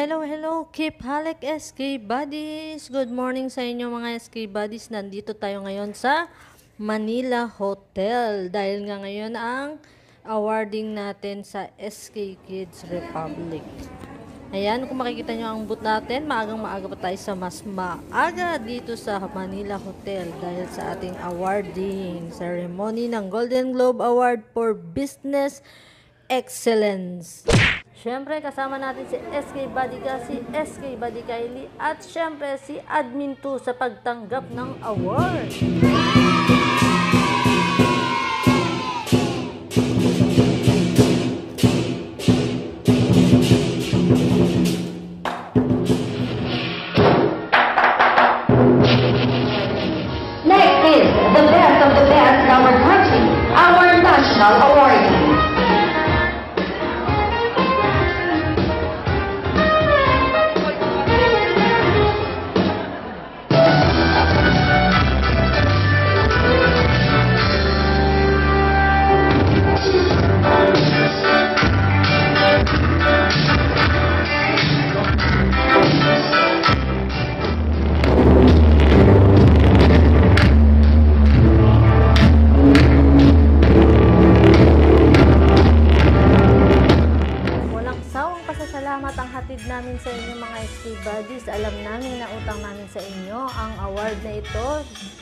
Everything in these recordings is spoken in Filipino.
Hello, hello, Keep Halek SK Buddies! Good morning sa inyo mga SK Buddies. Nandito tayo ngayon sa Manila Hotel dahil nga ngayon ang awarding natin sa SK Kids Republic. Ayan, kung makikita nyo ang booth natin, maaga pa tayo sa mas maaga dito sa Manila Hotel dahil sa ating awarding ceremony ng Golden Globe Award for Business Excellence. Siyempre, kasama natin si SK Badika, si SK Badika Kylie, at siyempre si Admin 2 sa pagtanggap ng award. Next is the best of the best in our country, our national award. Salamat ang hatid namin sa inyo mga SK Buddies. Alam namin na utang namin sa inyo ang award na ito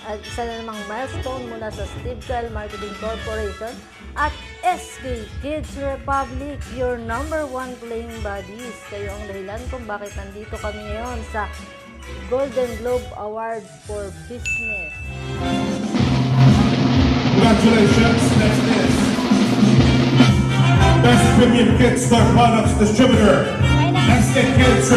at isa na namang milestone mula sa Steve Cal Marketing Corporation at SK Kids Republic, your #1 playing buddies. Kayo ang dahilan kung bakit nandito kami ngayon sa Golden Globe Award for Business. Congratulations. Next is Best Premium Kids Star Products Distributor, SK Kids